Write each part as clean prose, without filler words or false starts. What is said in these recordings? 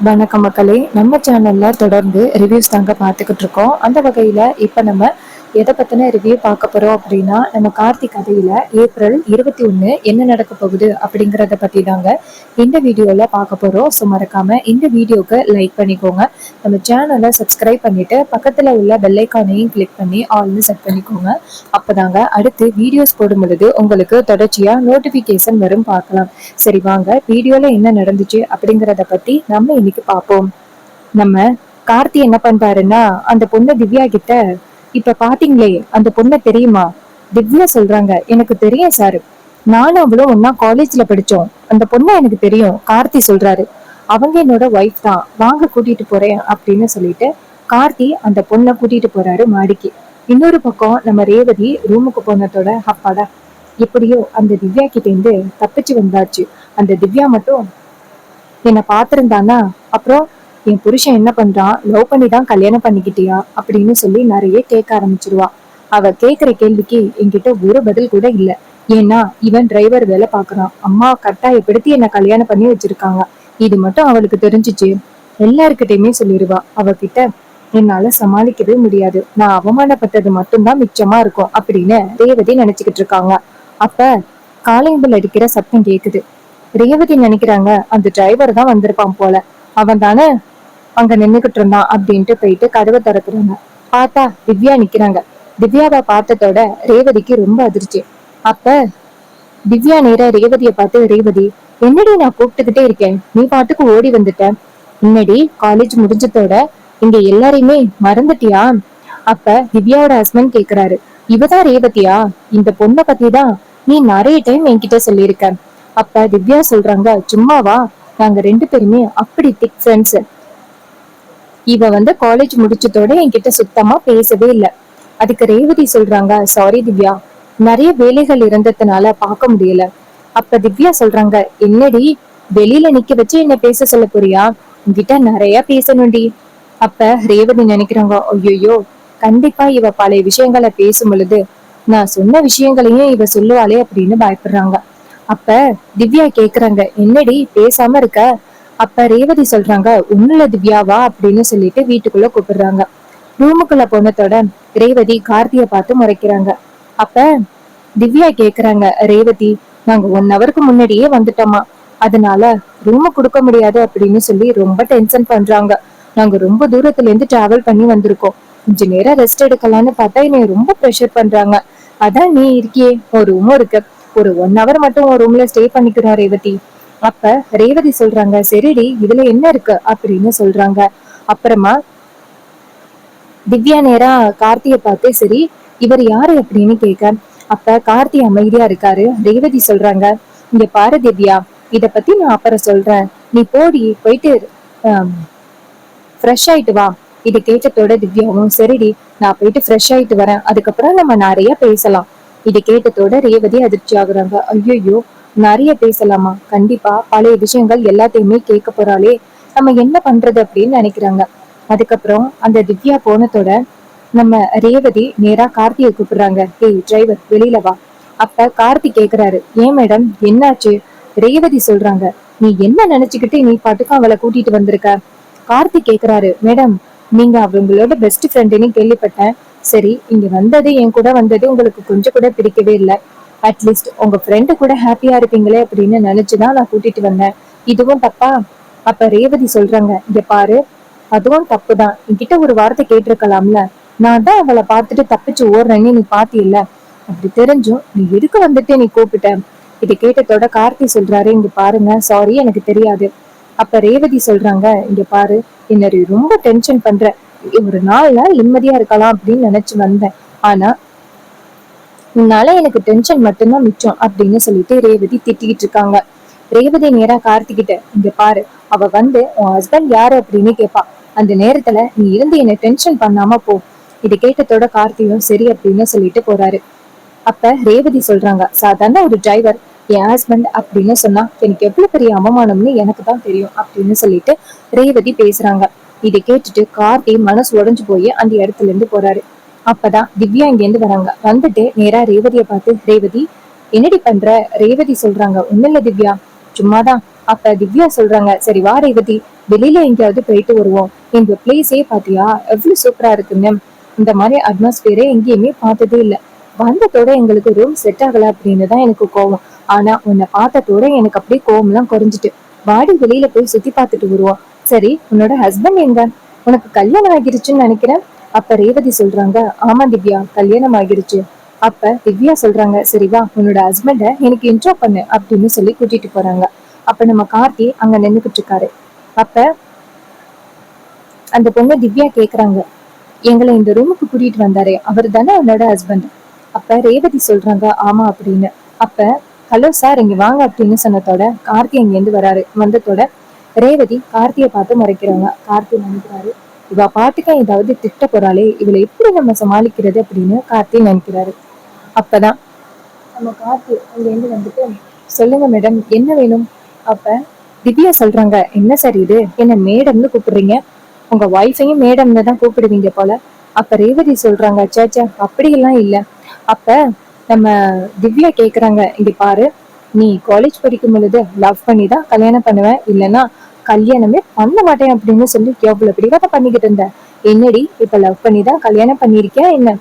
வணக்கம் மக்களே. நம்ம சேனல்ல தொடர்ந்து ரிவ்யூஸ் தாங்க பார்த்துக்கிட்டு இருக்கோம். அந்த வகையில இப்ப நம்ம எதை பத்தின ரிவ்யூ பார்க்க போறோம் அப்படின்னா, நம்ம கார்த்திக் கதையில ஏப்ரல் 21 என்ன நடக்க போகுது அப்படிங்கறத பத்தி தாங்க இந்த வீடியோல பார்க்க போறோம். ஸோ மறக்காம இந்த வீடியோக்கு லைக் பண்ணிக்கோங்க. நம்ம சேனலை சப்ஸ்கிரைப் பண்ணிட்டு பக்கத்துல உள்ள பெல் ஐக்கானையும் கிளிக் பண்ணி ஆல்னு செட் பண்ணிக்கோங்க. அப்பதாங்க அடுத்து வீடியோஸ் போடும் பொழுது உங்களுக்கு தொடர்ச்சியா நோட்டிபிகேஷன் வரும். பார்க்கலாம். சரி வாங்க வீடியோல என்ன நடந்துச்சு அப்படிங்கறத பத்தி நம்ம இன்னைக்கு பார்ப்போம். நம்ம கார்த்தி என்ன பண்றாருன்னா, அந்த பொண்ணு திவ்யா கிட்ட, இப்ப பாத்தீங்களே அந்த பொண்ணை தெரியுமா? திவ்யா சொல்றாங்க, எனக்கு தெரியும் சார், நானும் அவளும் ஒன்னா காலேஜ்ல படிச்சோம், அந்த பொண்ணை எனக்கு தெரியும். கார்த்தி சொல்றாரு, அவங்க என்னோட ஒய்ஃப் தான், வாங்க கூட்டிட்டு போறேன் அப்படின்னு சொல்லிட்டு கார்த்தி அந்த பொண்ணை கூட்டிட்டு போறாரு மாடிக்கு. இன்னொரு பக்கம் நம்ம ரேவதி ரூமுக்கு போனதோட அப்பாடா, எப்படியோ அந்த திவ்யா கிட்ட இருந்து தப்பிச்சு வந்தாச்சு. அந்த திவ்யா மட்டும் என்ன பாத்திருந்தானா, அப்புறம் என் புருஷன் என்ன பண்றான், லவ் பண்ணி தான் கல்யாணம் பண்ணிக்கிட்டியா அப்படின்னு சொல்லி நிறைய கேட்க ஆரம்பிச்சிருவா. அவ கேக்குற கேள்விக்கு என்கிட்ட ஒரு பதில் கூட இல்ல. ஏன்னா இவன் டிரைவர் வேலை பாக்குறான், அம்மா கட்டாயப்படுத்தி என்ன கல்யாணம் பண்ணி வச்சிருக்காங்க, இது மட்டும் அவளுக்கு தெரிஞ்சிச்சு எல்லாருக்கிட்டையுமே சொல்லிடுவா. அவகிட்ட என்னால சமாளிக்கவே முடியாது, நான் அவமானப்பட்டது மட்டும்தான் மிச்சமா இருக்கும் அப்படின்னு ரேவதி நினைச்சுக்கிட்டு இருக்காங்க. அப்ப காலிங் பெல் அடிக்கிற சத்தம் கேக்குது. ரேவதி நினைக்கிறாங்க அந்த டிரைவர் தான் வந்திருப்பான் போல, அவன் தானே அங்க நின்னுகிட்டு இருந்தான் அப்படின்ட்டு போயிட்டு கதவை திறக்குறாங்க. பார்த்தா திவ்யா நிக்கிறாங்க. திவ்யாவை பார்த்ததோட ரேவதிக்கு ரொம்ப அதிர்ச்சி. அப்ப திவ்யா நேரா ரேவதியை பார்த்து, ரேவதி என்னடி நான் கூப்பிட்டுக்கிட்டே இருக்கேன், நீ பாட்டுக்கு ஓடி வந்துட்ட, முன்னாடி காலேஜ் முடிஞ்சதோட இங்க எல்லாரையுமே மறந்துட்டியா? அப்ப திவ்யாவோட ஹஸ்பண்ட் கேக்குறாரு, இவதான் ரேவதியா? இந்த பொண்ணை பத்தி தான் நீ நிறைய டைம் என்கிட்ட சொல்லியிருக்க. அப்ப திவ்யா சொல்றாங்க, சும்மாவா, நாங்க ரெண்டு பேருமே அப்படி திக் ஃப்ரெண்ட்ஸ். இவ காலேஜ் முடிச்சதோட என்கிட்ட சுத்தமா பேசவே இல்லை. அதுக்கு ரேவதி சொல்றாங்க, சாரி திவ்யா, நிறைய வேலைகள் இருந்ததுனால பார்க்க முடியல. அப்ப திவ்யா சொல்றாங்க, என்னடி வெளியில நிக்க வச்சு என்ன பேச சொல்ல போறியா? உன்கிட்ட நிறைய பேசணும்டி. அப்ப ரேவதி நினைக்கிறாங்க, ஐயோ கண்டிப்பா இவ பழைய விஷயங்களை பேசும் பொழுது நான் சொன்ன விஷயங்களையும் இவ சொல்லுவாளே அப்படின்னு பயப்படுறாங்க. அப்ப திவ்யா கேக்குறாங்க, என்னடி பேசாம இருக்க? அப்ப ரேவதி சொல்றாங்க, ஒண்ணுல திவ்யாவா அப்படின்னு சொல்லிட்டு வீட்டுக்குள்ள கூப்பிடுறாங்க. ரூமுக்குள்ள போனதோட ரேவதி கார்த்திய பார்த்து முறைக்கிறாங்க. அப்ப திவ்யா கேக்குறாங்க, ரேவதி நாங்க 1 ஹவருக்கு முன்னாடியே வந்துட்டோமா, அதனால ரூம கொடுக்க முடியாது அப்படின்னு சொல்லி ரொம்ப டென்ஷன் பண்றாங்க. நாங்க ரொம்ப தூரத்துல இருந்து டிராவல் பண்ணி வந்திருக்கோம், கொஞ்ச நேரம் ரெஸ்ட் எடுக்கலாம்னு பார்த்தா என்னை ரொம்ப ப்ரெஷர் பண்றாங்க. அதான் நீ இருக்கியே, ஒரு ரூமும் இருக்கு, ஒரு 1 ஹவர் மட்டும் ஒரு ரூம்ல ஸ்டே பண்ணிக்கிறோம் ரேவதி. அப்ப ரேவதி சொல்றாங்க, சரிடி இதுல என்ன இருக்கு அப்படின்னு சொல்றாங்க. அப்புறமா திவ்யா நேரா கார்த்திய பார்த்து, சரி இவர் யாரு அப்படின்னு கேட்க, அப்ப கார்த்தி அமைதியா இருக்காரு. ரேவதி சொல்றாங்க, இங்க பாரு திவ்யா, இத பத்தி நான் அப்புறம் சொல்றேன், நீ போயிட்டு ஃப்ரெஷ் ஆயிட்டு வா. இது கேட்டதோட திவ்யாவும், சரிடி நான் போயிட்டு ஃப்ரெஷ் ஆயிட்டு வரேன், அதுக்கப்புறம் நம்ம நிறைய பேசலாம். இது கேட்டதோட ரேவதி அதிர்ச்சி ஆகுறாங்க. ஐயோ நிறைய பேசலாமா? கண்டிப்பா பழைய விஷயங்கள் எல்லாத்தையுமே கேட்க போறாளே, நம்ம என்ன பண்றது அப்படின்னு நினைக்கிறாங்க. அதுக்கப்புறம் அந்த திவ்யா போனதோட நம்ம ரேவதி நேரா கார்த்தியை கூப்பிடுறாங்க, ஏய் டிரைவர் வெளியில வா. அப்ப கார்த்தி கேக்குறாரு, ஏன் மேடம் என்னாச்சு? ரேவதி சொல்றாங்க, நீ என்ன நினைச்சுக்கிட்டு நீ பாட்டுக்கு அவளை கூட்டிட்டு வந்திருக்க? கார்த்தி கேக்குறாரு, மேடம் நீங்க அவங்களோட பெஸ்ட் ஃப்ரெண்டுன்னு கேள்விப்பட்டேன், சரி இங்க வந்தது, என் கூட வந்தது உங்களுக்கு கொஞ்சம் கூட பிடிக்கவே இல்லை, அட்லீஸ்ட் உங்க ஃப்ரெண்டு கூட ஹாப்பியா இருப்பீங்களே அப்படின்னு நினைச்சுதான் நான் கூட்டிட்டு வந்தேன், இதுவும் தப்பா? அப்ப ரேவதி சொல்றாங்க, இங்க பாரு, அதுவும் தப்புதான், என்கிட்ட ஒரு வார்த்தை கேட்டிருக்கலாம்ல, நான் தான் அவளை பார்த்துட்டு தப்பிச்சு ஓடுறேன்னு நீ பாத்தியில்ல, அப்படி தெரிஞ்சும் நீ எதுக்கு வந்துட்டு நீ கூப்பிட்ட? இதை கேட்டதோட கார்த்தி சொல்றாரு, இங்க பாருங்க சாரி எனக்கு தெரியாது. அப்ப ரேவதி சொல்றாங்க, இங்க பாரு, என்ன ரொம்ப டென்ஷன் பண்ற, ஒரு 4 நாள் நிம்மதியா இருக்கலாம் அப்படின்னு நினைச்சு வந்தேன், ஆனா உன்னால எனக்கு டென்ஷன் மட்டும்தான் மிச்சம் அப்படின்னு சொல்லிட்டு ரேவதி திட்டிக்கிட்டு இருக்காங்க. ரேவதி நேரா கார்த்திகிட்ட, இங்க பாரு, அவ உன் ஹஸ்பண்ட் யாரு அப்படின்னு கேப்பா, அந்த நேரத்துல நீ இருந்து என்ன டென்ஷன் பண்ணாம போ. இதை கேட்டதோட கார்த்தியும் சரி அப்படின்னு சொல்லிட்டு போறாரு. அப்ப ரேவதி சொல்றாங்க, சாதாரண ஒரு டிரைவர் என் ஹஸ்பண்ட் அப்படின்னு சொன்னா எனக்கு எவ்வளவு பெரிய அவமானம்னு எனக்கு தான் தெரியும் அப்படின்னு சொல்லிட்டு ரேவதி பேசுறாங்க. இதை கேட்டுட்டு கார்த்தி மனசு உடைஞ்சு போய் அந்த இடத்துல இருந்து போறாரு. அப்பதான் திவ்யா இங்க இருந்து வராங்க. வந்துட்டு நேரா ரேவதியை பார்த்து, ரேவதி என்னடி பண்ற? ரேவதி சொல்றாங்க, ஒண்ணுல்ல திவ்யா, சும்மாதான் அப்ப திவ்யா சொல்றாங்க, சரி வா ரேவதி, வெளியில எங்கேயாவது போயிட்டு வருவோம். இந்த பிளேஸே பாத்தியா எவ்வளவு சூப்பரா இருக்குன்னு. இந்த மாதிரி அட்மாஸ்பியரே எங்கேயுமே பார்த்ததே இல்ல. வந்ததோட எங்களுக்கு ரூம் செட் ஆகல அப்படின்னு தான் எனக்கு கோவம். ஆனா உன்னை பார்த்ததோட எனக்கு அப்படியே கோவம் எல்லாம் குறைஞ்சிட்டு. வாடி வெளியில போய் சுத்தி பார்த்துட்டு வருவோம். சரி, உன்னோட ஹஸ்பண்ட் எங்க? உனக்கு கல்யாணம் ஆகிருச்சுன்னு நினைக்கிறேன். அப்ப ரேவதி சொல்றாங்க, ஆமா திவ்யா, கல்யாணம் ஆகிருச்சு. அப்ப திவ்யா சொல்றாங்க, சரி வா உன்னோட ஹஸ்பண்ட எனக்கு இன்ட்ரோ பண்ணு அப்படின்னு சொல்லி கூட்டிட்டு போறாங்க. அப்ப நம்ம கார்த்தி அங்க நின்னுகிட்டு இருக்காரு. அப்ப அந்த பொண்ணு திவ்யா கேக்குறாங்க, எங்களை இந்த ரூமுக்கு கூட்டிட்டு வந்தாரே அவர் தானே உன்னோட ஹஸ்பண்ட்? அப்ப ரேவதி சொல்றாங்க, ஆமா அப்படின்னு. அப்ப ஹலோ சார், இங்க வாங்க அப்படின்னு சொன்னதோட கார்த்தி அங்க இருந்து வராரு. வந்ததோட ரேவதி கார்த்திய பார்த்து முறைக்கிறாங்க. கார்த்தி நினைக்கிறாரு, இவ பாட்டுக்க ஏதாவது திட்ட போறாளே, இவளை எப்படி நம்ம சமாளிக்கிறது அப்படின்னு கார்த்தி நினைக்கிறாரு. அப்பதான் நம்ம கார்த்தி அங்க இருந்து வந்துட்டு, சொல்லுங்க மேடம், என்ன வேணும்? அப்ப திவ்யா சொல்றாங்க, என்ன சார் இது, என்ன மேடம்னு கூப்பிடுறீங்க? உங்க ஒய்ஃபையும் மேடம்னு தான் கூப்பிடுவீங்க போல. அப்ப ரேவதி சொல்றாங்க, சேச்சா அப்படியெல்லாம் இல்ல. அப்ப நம்ம திவ்யா கேக்குறாங்க, இங்க பாரு, நீ காலேஜ் படிக்கும் பொழுது லவ் பண்ணி தான் கல்யாணம் பண்ணுவேன், இல்லைன்னா கல்யாணமே பண்ண மாட்டேன் அப்படின்னு சொல்லி எவ்வளவு பிடிவாதம் பண்ணிக்கிட்டு இருந்த. என்னடி இப்ப லவ் பண்ணி தான் கல்யாணம் பண்ணிருக்கியா என்ன?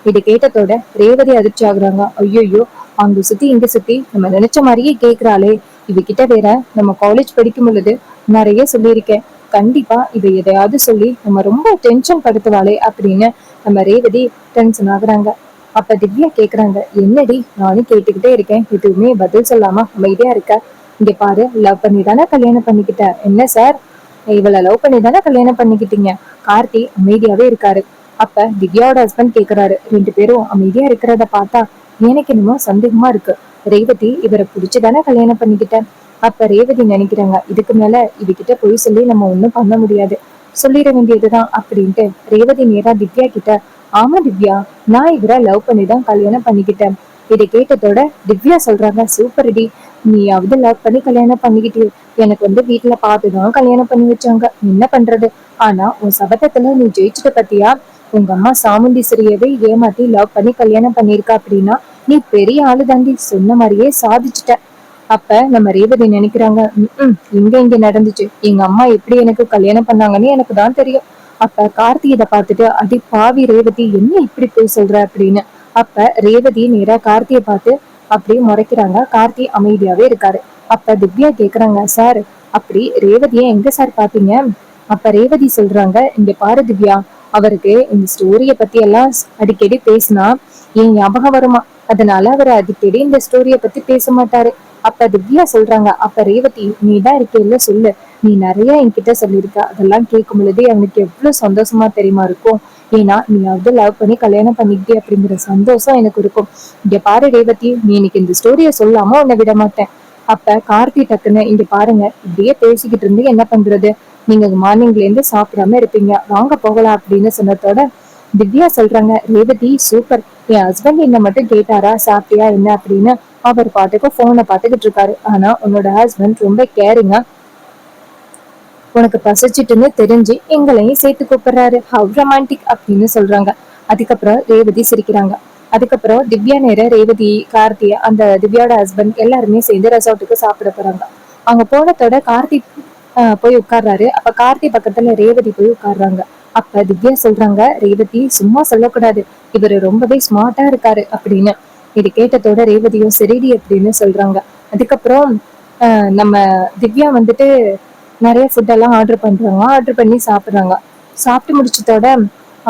இது கேட்டதோட ரேவதி அதிர்ச்சி ஆகுறாங்க. ஐயோ, அங்க சுத்தி இங்க சுத்தி நம்ம நினைச்ச மாதிரியே கேக்குறாளே, இவகிட்ட வேற நம்ம காலேஜ் படிக்கும் பொழுது நிறைய சொல்லியிருக்கேன், கண்டிப்பா இவ எதையாவது சொல்லி நம்ம ரொம்ப டென்ஷன் படுத்துவாளே அப்படின்னு நம்ம ரேவதி டென்ஷன் ஆகுறாங்க. அப்ப திவ்யா கேக்குறாங்க, என்னடி நானும் கேட்டுக்கிட்டே இருக்கேன், எதுவுமே பதில் சொல்லாம அமைதியா இருக்க. இங்க பாரு, லவ் பண்ணி தானே கல்யாணம் பண்ணிக்கிட்ட, என்ன சார் இவளை லவ் பண்ணி தானே கல்யாணம் பண்ணிக்கிட்டீங்க? கார்த்தி அமைதியாவே இருக்காரு. அப்ப திவ்யாவோட ஹஸ்பண்ட் கேக்குறாரு, ரெண்டு பேரும் அமைதியா இருக்கிறத பார்த்தா எனக்கு என்னமோ சந்தேகமா இருக்கு. ரேவதி இவரை புடிச்சுதானே கல்யாணம் பண்ணிக்கிட்ட? அப்ப ரேவதி நினைக்கிறாங்க, இதுக்கு மேல இவகிட்ட போய் சொல்லி நம்ம ஒண்ணும் பண்ண முடியாது, சொல்லிட வேண்டியதுதான் அப்படின்ட்டு ரேவதி நேரா திவ்யா கிட்ட, ஆமா திவ்யா, நான் இவரை லவ் பண்ணி தான் கல்யாணம் பண்ணிக்கிட்டேன். இதை கேட்டதோட திவ்யா சொல்றாங்க, சூப்பர் டி, நீயாவது லவ் பண்ணி கல்யாணம் பண்ணிக்கிட்டு, எனக்கு வந்து வீட்டுல பார்த்துதான் கல்யாணம் பண்ணி வச்சாங்க, என்ன பண்றது? ஆனா உன் சபதத்துல நீ ஜெயிச்சுட்ட பத்தியா? உங்க அம்மா சாமுண்டீஸ்வரியவே ஏமாத்தி லவ் பண்ணி கல்யாணம் பண்ணிருக்கா அப்படின்னா நீ பெரிய ஆளு தாண்டி, சொன்ன மாதிரியே சாதிச்சுட்ட. அப்ப நம்ம ரேவதி நினைக்கிறாங்க, இங்க இங்க நடந்துச்சு, எங்க அம்மா எப்படி எனக்கு கல்யாணம் பண்ணாங்கன்னு எனக்கு தான் தெரியும். அப்ப கார்த்தி இதை பார்த்துட்டு, அடி பாவி ரேவதி, என்ன இப்படி போய் சொல்ற அப்படின்னு. அப்ப ரேவதி நேரா கார்த்திய பார்த்து அப்படியே முறைக்கிறாங்க. கார்த்தி அமைதியாவே இருக்காரு. அப்ப திவ்யா கேக்குறாங்க, சார் அப்படி ரேவதியை எங்க சார் பாத்தீங்க? அப்ப ரேவதி சொல்றாங்க, இங்க பாரு திவ்யா, அவருக்கு இந்த ஸ்டோரிய பத்தி எல்லாம் அடிக்கடி பேசினா என் ஞாபகம் வருமா, அதனால அவர் அடிக்கடி இந்த ஸ்டோரிய பத்தி பேச மாட்டாரு. அப்ப திவ்யா சொல்றாங்க, அப்ப ரேவதி நீ தான் இருக்கேல்ல, சொல்லு, நீ நிறைய என்கிட்ட சொல்லியிருக்க, அதெல்லாம் கேட்கும் பொழுதே அவனுக்கு எவ்வளவு சந்தோஷமா தெரியுமா இருக்கும். ஏன்னா நீ வந்து லவ் பண்ணி கல்யாணம் பண்ணிக்கிட்டே அப்படிங்கிற சந்தோஷம் எனக்கு இருக்கும். இங்க பாரு ரேவதி, நீ இன்னைக்கு இந்த ஸ்டோரிய சொல்லாம உன்னை விட மாட்டேன். அப்ப கார்த்தி டக்குன்னு, இங்க பாருங்க, இப்படியே பேசிக்கிட்டு இருந்து என்ன பண்றது, நீங்க மார்னிங்ல இருந்து சாப்பிடாம இருப்பீங்க, வாங்க போகலாம் அப்படின்னு சொன்னதோட திவ்யா சொல்றாங்க, ரேவதி சூப்பர், என் ஹஸ்பண்ட் என்ன மட்டும் கேட்டாரா சாப்பிட்டியா என்ன அப்படின்னு, அவர் பாட்டுக்கு போனை பாத்துக்கிட்டு இருக்காரு. ஆனா உன்னோட ஹஸ்பண்ட் ரொம்ப கேரிங்கா உனக்கு பசிச்சிட்டுன்னு தெரிஞ்சு எங்களையும் சேர்த்து கூப்பிடுறாரு, ஹவ் ரொமான்டிக் அப்படின்னு சொல்றாங்க. அதுக்கப்புறம் ரேவதி சிரிக்கிறாங்க. அதுக்கப்புறம் திவ்யா நேர ரேவதி, கார்த்தி, அந்த திவ்யாவோட ஹஸ்பண்ட் எல்லாருமே சேர்ந்து ரெசார்ட்டுக்கு சாப்பிட போறாங்க. அவங்க போனதோட கார்த்தி போய் உட்கார்றாரு. அப்ப கார்த்தி பக்கத்துல ரேவதி போய் உட்கார்றாங்க. அப்ப திவ்யா சொல்றாங்க, ரேவதி சும்மா சொல்லக்கூடாது, இவரு ரொம்பவே ஸ்மார்ட்டா இருக்காரு அப்படின்னு. இது கேட்டதோட ரேவதியும் சரிடி அப்படின்னு சொல்றாங்க. அதுக்கப்புறம் நம்ம திவ்யா வந்துட்டு நிறைய ஃபுட் எல்லாம் ஆர்டர் பண்றாங்க. ஆர்டர் பண்ணி சாப்பிடுறாங்க. சாப்பிட்டு முடிச்சதோட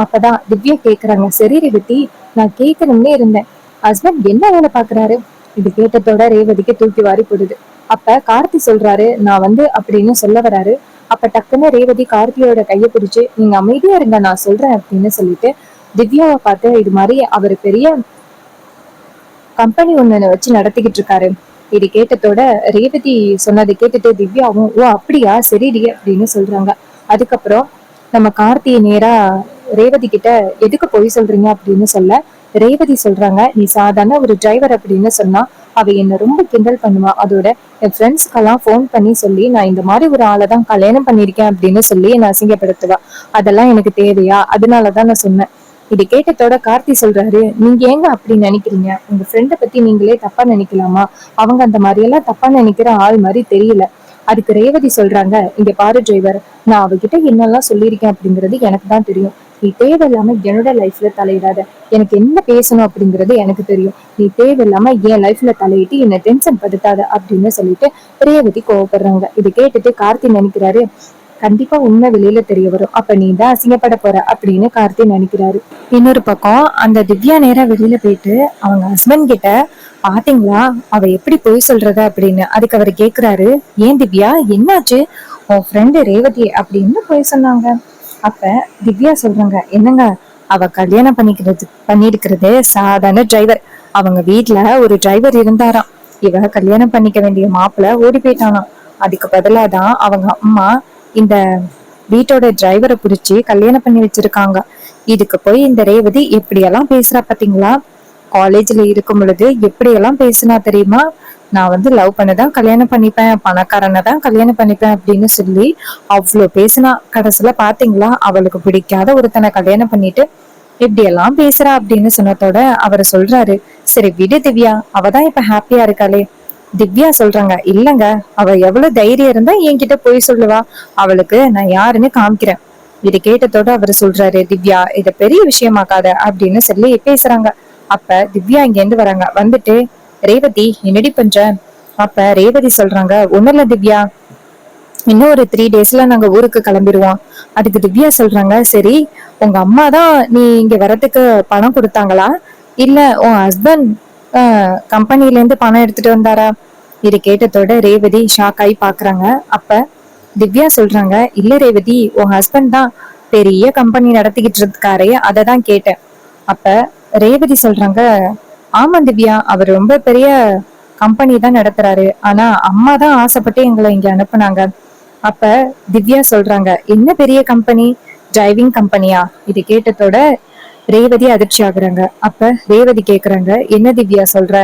அப்பதான் திவ்யா கேக்குறாங்க, சரி ரேவதி, நான் கேட்கணும்னே இருந்தேன், ஹஸ்பண்ட் என்ன வேலை பாக்குறாரு? இது கேட்டதோட ரேவதிக்கு தூக்கி வாரி போடுது. அப்ப கார்த்தி சொல்றாரு, நான் வந்து அப்படின்னு சொல்ல வராரு. அப்ப டக்குன்னு ரேவதி கார்த்தியோட கையை பிடிச்சு, நீங்க அமைதியா இருங்க, நான் சொல்றேன் அப்படின்னு சொல்லிட்டு திவ்யாவை பார்த்து, இது மாதிரி அவரு பெரிய கம்பெனி ஒண்ணு வச்சு நடத்திக்கிட்டு இருக்காரு. இது கேட்டதோட ரேவதி சொன்னதை கேட்டுட்டு திவ்யாவும், ஓ அப்படியா, சரிடி அப்படின்னு சொல்றாங்க. அதுக்கப்புறம் நம்ம கார்த்தியை நேரா ரேவதி கிட்ட, எதுக்கு பொய் சொல்றீங்க அப்படின்னு சொல்ல, ரேவதி சொல்றாங்க, நீ சாதாரண ஒரு டிரைவர் அப்படின்னு சொன்னா அவ என்ன ரொம்ப கிண்டல் பண்ணுவா, அதோட என் ஃப்ரெண்ட்ஸ்க்கெல்லாம் போன் பண்ணி சொல்லி நான் இந்த மாதிரி ஒரு ஆளை தான் கல்யாணம் பண்ணிருக்கேன் அப்படின்னு சொல்லி என்ன அசிங்கப்படுத்துவா, அதெல்லாம் எனக்கு தேவையா, அதனாலதான் நான் சொன்னேன். இது கேட்டதோட கார்த்தி சொல்றாரு, நீங்க ஏங்க அப்படி நினைக்கிறீங்க, உங்க ஃப்ரெண்டை பத்தி நீங்களே தப்பா நினைக்கலாமா, அவங்க அந்த மாதிரி எல்லாம் தப்பா நினைக்கிற ஆள் மாதிரி தெரியல, அதுக்கு ரேவதி சொல்றாங்க, இங்க பாரு டிரைவர், நான் அவகிட்ட என்னெல்லாம் சொல்லியிருக்கேன் அப்படிங்கிறது எனக்கு தான் தெரியும். நீ தேவையில்லாம என்னோட லைஃப்ல தலையிடாத. எனக்கு என்ன பேசணும் அப்படிங்கிறது எனக்கு தெரியும். நீ தேவையில்லாம என் லைஃப்ல தலையிட்டு என்ன டென்ஷன் படுத்தாத அப்படின்னு சொல்லிட்டு ரேவதி கோவப்படுறாங்க. இது கேட்டுட்டு கார்த்தி நினைக்கிறாரு, கண்டிப்பா உண்மை வெளியில தெரிய வரும், அப்ப நீ தான் அசிங்கப்பட போற அப்படின்னு கார்த்தி நினைக்கிறாரு. இன்னொரு பக்கம் அந்த திவ்யா நேரா வெளியில போயிட்டு அவங்க ஹஸ்பண்ட் கிட்ட, பாத்தீங்களா அவ எப்படி பொய் சொல்றத அப்படின்னு. அதுக்கு அவர் கேக்குறாரு, ஏன் திவ்யா என்னாச்சு, உன் ஃப்ரெண்டு ரேவதி அப்படின்னு பொய் சொன்னாங்க. அப்ப திவ்யா சொல்றாங்க, என்னங்க அவ கல்யாணம் பண்ணிருக்கிறது சாதாரண டிரைவர். அவங்க வீட்டுல ஒரு டிரைவர் இருந்தாராம். இவ கல்யாணம் பண்ணிக்க வேண்டிய மாப்பிள்ள ஓடி போயிட்டானாம். அதுக்கு பதிலாதான் அவங்க அம்மா இந்த வீட்டோட டிரைவரை புடிச்சு கல்யாணம் பண்ணி வச்சிருக்காங்க. இதுக்கு போய் இந்த ரேவதி எப்படியெல்லாம் பேசுறா பாத்தீங்களா. காலேஜ்ல இருக்கும் பொழுது எப்படியெல்லாம் பேசினா தெரியுமா, நான் வந்து லவ் பண்ணதான் கல்யாணம் பண்ணிப்பேன், பணக்காரனை தான் கல்யாணம் பண்ணிப்பேன் அப்படின்னு சொல்லி அவ்வளோ பேசினா. கடைசியில பாத்தீங்களா அவளுக்கு பிடிக்காத ஒருத்தனை கல்யாணம் பண்ணிட்டு இப்படி எல்லாம் பேசுறா அப்படின்னு சொன்னதோட அவரு சொல்றாரு, சரி விடு திவ்யா, அவதான் இப்ப ஹாப்பியா இருக்காளே. திவ்யா சொல்றாங்க, இல்லங்க அவ எவ்வளவு தைரியம் இருந்தா என்கிட்ட போய் சொல்லுவா, அவளுக்கு நான் யாருன்னு காமிக்கிறேன். இது கேட்டதோட அவரு சொல்றாரு, திவ்யா இத பெரிய விஷயமாக்காத அப்படின்னு சொல்லி பேசுறாங்க. அப்ப திவ்யா இங்க இருந்து வராங்க. வந்துட்டு, ரேவதி என்னடி பண்ற. அப்ப ரேவதி சொல்றாங்க, ஒண்ணுல திவ்யா, இன்னும் ஒரு 3 daysல நாங்க ஊருக்கு கிளம்பிடுவோம். அதுக்கு திவ்யா சொல்றாங்க, சரி உங்க அம்மா தான் நீ இங்க வரதுக்கு பணம் கொடுத்தாங்களா, இல்ல உன் ஹஸ்பண்ட் கம்பெனில இருந்து பணம் எடுத்துட்டு வந்தாரா. இது கேட்டதோட ரேவதி ஷாக் ஆகி பாக்குறாங்க. அப்ப திவ்யா சொல்றாங்க, இல்ல ரேவதி, உன் ஹஸ்பண்ட் தான் பெரிய கம்பெனி நடத்திக்கிட்டு இருக்காரே, அதை தான் கேட்டேன். அப்ப ரேவதி சொல்றாங்க, ஆமா திவ்யா, அவர் ரொம்ப பெரிய கம்பெனி தான் நடத்துறாரு, ஆனா அம்மா தான் ஆசைப்பட்டு எங்களை இங்க அனுப்புனாங்க. அப்ப திவ்யா சொல்றாங்க, என்ன பெரிய கம்பெனி, டிரைவிங் கம்பெனியா. இது கேட்டதோட ரேவதி அதிர்ச்சி ஆகுறாங்க. அப்ப ரேவதி கேக்குறாங்க, என்ன திவ்யா சொல்ற.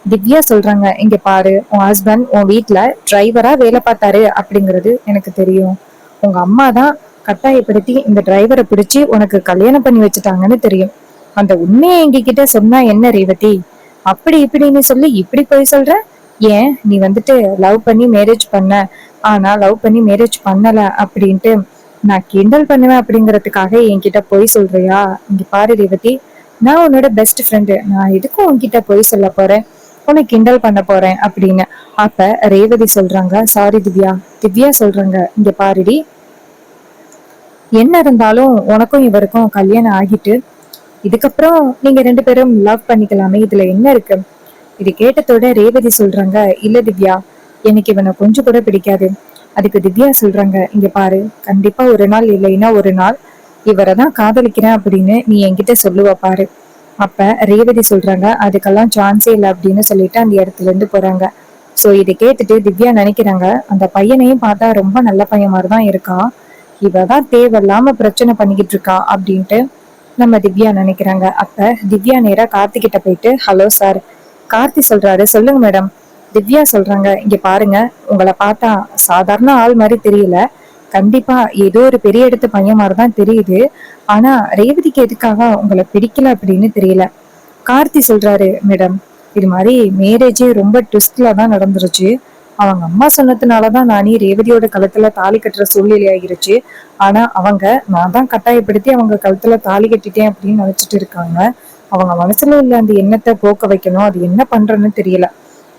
திவ்யா சொல்றாங்க, இங்க பாரு, உன் ஹஸ்பண்ட் உன் வீட்டுல டிரைவரா வேலை பார்த்தாரு அப்படிங்கிறது எனக்கு தெரியும். உங்க அம்மா தான் கட்டாயப்படுத்தி இந்த டிரைவரை பிடிச்சு உனக்கு கல்யாணம் பண்ணி வச்சுட்டாங்கன்னு தெரியும். அந்த உண்மையை எங்ககிட்ட சொன்னா என்ன ரேவதி, அப்படி இப்படின்னு சொல்லி இப்படி போய் சொல்ற. ஏன் நீ வந்துட்டு லவ் பண்ணி மேரேஜ் பண்ண, ஆனா லவ் பண்ணி மேரேஜ் பண்ணல அப்படின்ட்டு நான் கிண்டல் பண்ணுவேன் அப்படிங்கறதுக்காக என்கிட்ட போய் சொல்றியா. இங்க பாரு ரேவதி, நான் உன்னோட பெஸ்ட் ஃப்ரெண்டு, நான் எதுக்கும் உன்கிட்ட போய் சொல்ல போறேன், உன்னை கிண்டல் பண்ண போறேன் அப்படின்னு. அப்ப ரேவதி சொல்றாங்க, சாரி திவ்யா. திவ்யா சொல்றாங்க, இங்க பாருடி, என்ன இருந்தாலும் உனக்கும் இவருக்கும் கல்யாணம் ஆகிட்டு இதுக்கப்புறம் நீங்க 2 பேரும் லவ் பண்ணிக்கலாமே, இதுல என்ன இருக்கு. இது கேட்டதோட ரேவதி சொல்றாங்க, இல்ல திவ்யா, எனக்கு இவனை கொஞ்சம் கூட பிடிக்காது. அதுக்கு திவ்யா சொல்றாங்க, இங்க பாரு, கண்டிப்பா ஒரு நாள் இல்லைன்னா ஒரு நாள் இவரை தான் காதலிக்கிறேன் அப்படின்னு நீ என்கிட்ட சொல்லுவ பாரு. அப்ப ரேவதி சொல்றாங்க, அதுக்கெல்லாம் சான்ஸே இல்லை அப்படின்னு சொல்லிட்டு அந்த இடத்துல இருந்து போறாங்க. சோ இதை கேட்டுட்டு திவ்யா நினைக்கிறாங்க, அந்த பையனையும் பார்த்தா ரொம்ப நல்ல பையன் மாதிரிதான் இருக்கான், இவதான் தேவையில்லாம பிரச்சனை பண்ணிக்கிட்டு இருக்கா அப்படின்ட்டு நம்ம திவ்யா நினைக்கிறாங்க. அப்ப திவ்யா நேரா கார்த்தி கிட்ட போயிட்டு, ஹலோ சார். கார்த்தி சொல்றாரு, சொல்லுங்க மேடம். திவ்யா சொல்றாங்க, இங்க பாருங்க, உங்களை பார்த்தா சாதாரண ஆள் மாதிரி தெரியல, கண்டிப்பா ஏதோ ஒரு பெரிய இடத்து பையன் மாதிரிதான் தெரியுது, ஆனா ரேவதிக்கு எதுக்காக உங்களை பிடிக்கல அப்படின்னு தெரியல. கார்த்தி சொல்றாரு, மேடம் இது மாதிரி மேரேஜே ரொம்ப ட்விஸ்ட்ல தான் நடந்துருச்சு, அவங்க அம்மா சொன்னதுனாலதான் நானே ரேவதியோட கழுத்துல தாலி கட்டுற சூழ்நிலை ஆகிருச்சு, ஆனா அவங்க நான் தான் கட்டாயப்படுத்தி அவங்க கழுத்துல தாலி கட்டிட்டேன் அப்படின்னு நினைச்சிட்டு இருக்காங்க. அவங்க மனசுல உள்ள அந்த எண்ணத்தை போக்க வைக்கணும், அது என்ன பண்றேன்னு தெரியல.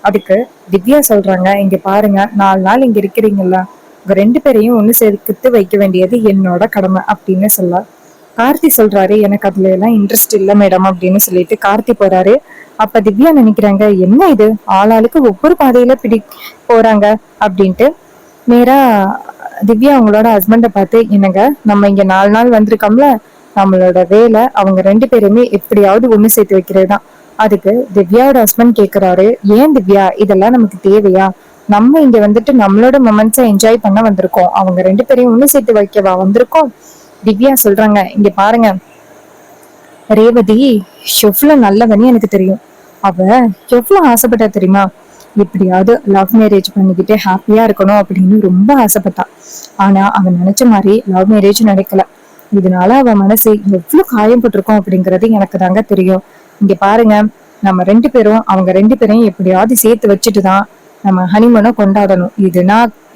அதுக்கு திவ்யா சொல்றாங்க, இங்க பாருங்க, 4 நாள் இங்க இருக்கிறீங்கல்ல, உங்க 2 பேரையும் ஒண்ணு சேர்த்து வைக்க வேண்டியது என்னோட கடமை அப்படின்னு சொல்ல. கார்த்தி சொல்றாரு, எனக்கு அதுல எல்லாம் இன்ட்ரெஸ்ட் இல்ல மேடம் அப்படின்னு சொல்லிட்டு கார்த்தி போறாரு. அப்ப திவ்யா நினைக்கிறாங்க, என்ன இது, ஆளாளுக்கு ஒவ்வொரு பாதையில போறாங்க அப்படின்ட்டு நேரா திவ்யா அவங்களோட ஹஸ்பண்ட பார்த்து, என்னங்க நம்ம இங்க 4 நாள் வந்திருக்கோம்ல, நம்மளோட வேலை அவங்க 2 பேருமே எப்படியாவது ஒண்ணு சேர்த்து வைக்கிறது தான். அதுக்கு திவ்யாவோட ஹஸ்பண்ட் கேக்குறாரு, ஏன் திவ்யா இதெல்லாம் நமக்கு தேவையா, நம்ம இங்க வந்துட்டு நம்மளோட மொமெண்ட்ஸை என்ஜாய் பண்ண வந்திருக்கோம், அவங்க 2 பேரையும் ஒண்ணு சேர்த்து வைக்கவா வந்திருக்கோம். திவ்யா சொல்றாங்க, இங்க பாருங்க ரேவதி எவ்வளவு நல்லவன்னு எனக்கு தெரியும், அவ எவ்வளவு ஆசைப்பட்டா தெரியுமா, எப்படியாவது லவ் மேரேஜ் பண்ணிக்கிட்டு ஹாப்பியா இருக்கணும் அப்படின்னு ரொம்ப ஆசைப்பட்டா. ஆனா அவன் நினைச்ச மாதிரி லவ் மேரேஜ் நடக்கல. இதனால அவ மனசு எவ்வளவு காயப்பட்டிருக்கும் அப்படிங்கறது எனக்கு தாங்க தெரியும். இங்க பாருங்க, நம்ம 2 பேரும் அவங்க 2 பேரையும் எப்படியாவது சேர்த்து வச்சுட்டுதான் நம்ம ஹனிமூனை கொண்டாடணும்.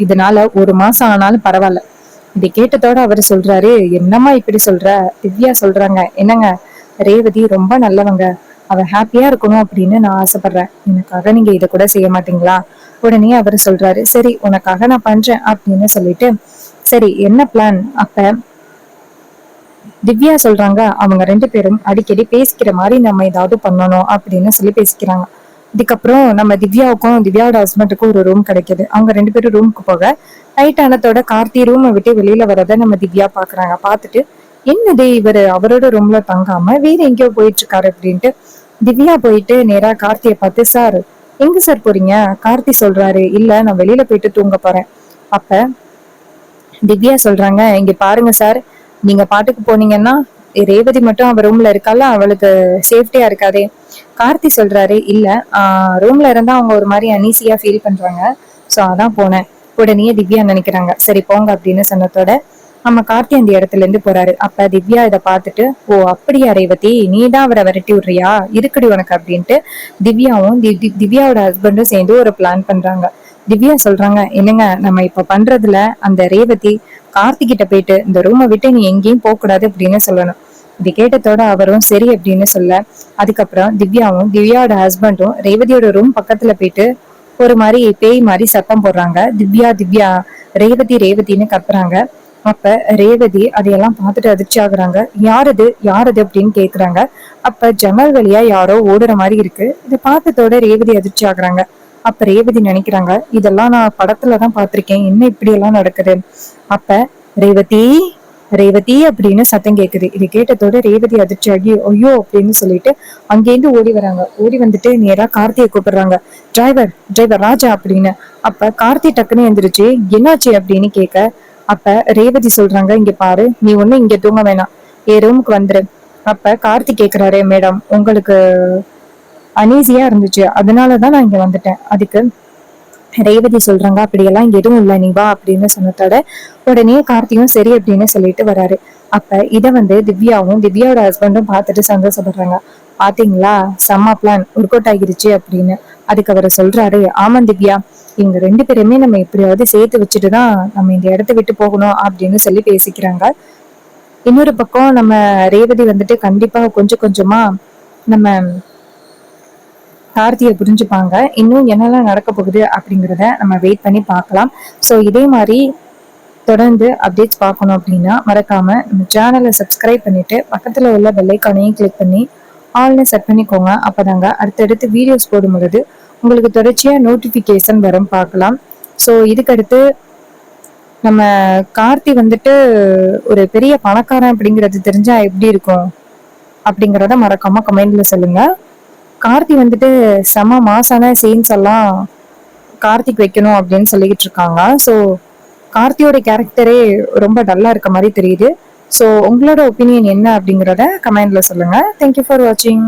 இதனால ஒரு மாசம் ஆனாலும் பரவாயில்ல. இதை கேட்டதோட அவரு சொல்றாரு, என்னம்மா இப்படி சொல்ற? திவ்யா சொல்றாங்க, என்னங்க, ரேவதி ரொம்ப நல்லவங்க, அவ ஹாப்பியா இருக்கணும் அப்படின்னு நான் ஆசைப்படுறேன். எனக்காக நீங்க இதை கூட செய்ய மாட்டீங்களா? உடனே அவரு சொல்றாரு, சரி உனக்காக நான் பண்றேன் அப்படின்னு சொல்லிட்டு, சரி என்ன பிளான்? அப்ப திவ்யா சொல்றாங்க, அவங்க 2 பேரும் அடிக்கடி பேசிக்கிற மாதிரி நம்ம ஏதாவது பண்ணணும் அப்படின்னு சொல்லி பேசிக்கிறாங்க. இதுக்கப்புறம் நம்ம திவ்யாவுக்கும் திவ்யாவோட ஹஸ்பண்டுக்கும் ஒரு ரூம் கிடைக்குது. அவங்க 2 பேரும் ரூமுக்கு போக நைட் ஆனதோட கார்த்தி ரூமை விட்டு வெளியில வரத நம்ம திவ்யா பாக்குறாங்க. பாத்துட்டு, என்னது இவரு அவரோட ரூம்ல தங்காம வேற எங்கேயோ போயிட்டு இருக்காரு அப்படின்ட்டு திவ்யா போயிட்டு நேரா கார்த்தியை பார்த்து, சார் எங்க சார் போறீங்க? கார்த்தி சொல்றாரு, இல்ல நான் வெளியில போயிட்டு தூங்க போறேன். அப்ப திவ்யா சொல்றாங்க, இங்க பாருங்க சார், நீங்க பாட்டுக்கு போனீங்கன்னா ரேவதி மட்டும் அவ ரூம்ல இருக்கால, அவளுக்கு சேஃப்டியா இருக்காதே. கார்த்தி சொல்றாரு, இல்ல ரூம்ல இருந்தா அவங்க ஒரு மாதிரி அனீசியா ஃபீல் பண்றாங்க, சோ அதான் போனேன். உடனே திவ்யா நினைக்கிறாங்க, சரி போங்க அப்படின்னு சொன்னதோட நம்ம கார்த்தி அந்த இடத்துல இருந்து போறாரு. அப்ப திவ்யா இதை பார்த்துட்டு, ஓ அப்படியா ரேவதி, நீ தான் அவரை விரட்டி விடுறியா, இருக்குடி உனக்கு அப்படின்ட்டு திவ்யாவும் திவ்யாவோட ஹஸ்பண்டும் சேர்ந்து ஒரு பிளான் பண்றாங்க. திவ்யா சொல்றாங்க, என்னங்க நம்ம இப்ப பண்றதுல அந்த ரேவதி கார்த்திகிட்ட போயிட்டு இந்த ரூமை விட்டு நீ எங்கேயும் போக கூடாது அப்படின்னு சொல்லணும். இது கேட்டதோட அவரும் சரி அப்படின்னு சொல்ல, அதுக்கப்புறம் திவ்யாவும் திவ்யாவோட ஹஸ்பண்டும் ரேவதியோட ரூம் பக்கத்துல போயிட்டு ஒரு மாதிரி பேய் மாதிரி சத்தம் போடுறாங்க. திவ்யா திவ்யா, ரேவதி ரேவதின்னு கத்துறாங்க. அப்ப ரேவதி அதையெல்லாம் பார்த்துட்டு அதிர்ச்சி ஆகுறாங்க. யாரது யாரது அப்படின்னு கேக்குறாங்க. அப்ப ஜன்னல் வழியா யாரோ ஓடுற மாதிரி இருக்கு. இதை பார்த்ததோட ரேவதி அதிர்ச்சி ஆகுறாங்க. அப்ப ரேவதி நினைக்கிறாங்க, இதெல்லாம் நான் படத்துலதான் பார்த்திருக்கேன், என்ன இப்படி எல்லாம் நடக்குது? அப்ப ரேவதி ரேவதி அப்படின்னு சத்தம் கேக்குது. இது கேட்டதோட ரேவதி அதிர்ச்சி ஆகி ஐயோ அப்படின்னு சொல்லிட்டு அங்கேருந்து ஓடி வராங்க. ஓடி வந்துட்டு நேரா கார்த்தியை கூப்பிடுறாங்க, டிரைவர் டிரைவர் ராஜா அப்படின்னு. அப்ப கார்த்தி டக்குன்னு எந்திரிச்சு என்னாச்சு அப்படின்னு கேட்க, அப்ப ரேவதி சொல்றாங்க, இங்க பாரு, நீ ஒண்ணு இங்க தூங்க வேணாம், என் ரூமுக்கு வந்துரு. அப்ப கார்த்தி கேக்குறாரு, மேடம் உங்களுக்கு அனீசியா இருந்துச்சு, அதனாலதான் நான் இங்க வந்துட்டேன். அதுக்கு ரேவதி சொல்றாங்க, அப்படியெல்லாம் எதுவும் இல்லை, நீ வா அப்படின்னு சொன்னதோட உடனே கார்த்தியும் சரி அப்படின்னு சொல்லிட்டு வராரு. அப்ப இத திவ்யாவும் திவ்யாவோட ஹஸ்பண்டும் பார்த்துட்டு சந்தோஷப்படுறாங்க. பாத்தீங்களா, செம்ம பிளான் ஒர்க் அவுட் ஆகிருச்சு அப்படின்னு. அதுக்கு அவர் சொல்றாரு, ஆமா திவ்யா, இவங்க 2 பேருமே நம்ம எப்படியாவது சேர்த்து வச்சுட்டுதான் நம்ம இந்த இடத்த விட்டு போகணும் அப்படின்னு சொல்லி பேசிக்கிறாங்க. இன்னொரு பக்கம் நம்ம ரேவதி கண்டிப்பா கொஞ்சம் கொஞ்சமா நம்ம கார்த்தியை புரிஞ்சுப்பாங்க. இன்னும் என்னெல்லாம் நடக்க போகுது அப்படிங்கிறத நம்ம வெயிட் பண்ணி பார்க்கலாம். ஸோ இதே மாதிரி தொடர்ந்து அப்டேட்ஸ் பார்க்கணும் அப்படின்னா மறக்காம நம்ம சேனலை சப்ஸ்கிரைப் பண்ணிட்டு பக்கத்துல உள்ள பெல்லைக்கானையும் கிளிக் பண்ணி ஆல்னு செட் பண்ணிக்கோங்க. அப்பதாங்க அடுத்தடுத்து வீடியோஸ் போடும் பொழுது உங்களுக்கு தொடர்ச்சியா நோட்டிபிகேஷன் வரும், பார்க்கலாம். ஸோ இதுக்கடுத்து நம்ம கார்த்தி ஒரு பெரிய பணக்காரன் அப்படிங்கிறது தெரிஞ்சா எப்படி இருக்கும் அப்படிங்கிறத மறக்காம கமெண்ட்ல சொல்லுங்க. கார்த்தி செம மாசான சீன்ஸ் எல்லாம் கார்த்திக் வைக்கணும் அப்படின்னு சொல்லிக்கிட்டு இருக்காங்க. ஸோ கார்த்தியோட கேரக்டரே ரொம்ப டல்லா இருக்க மாதிரி தெரியுது. ஸோ உங்களோட ஒப்பீனியன் என்ன அப்படிங்கிறத கமெண்ட்ல சொல்லுங்க. தேங்க்யூ ஃபார் வாட்சிங்.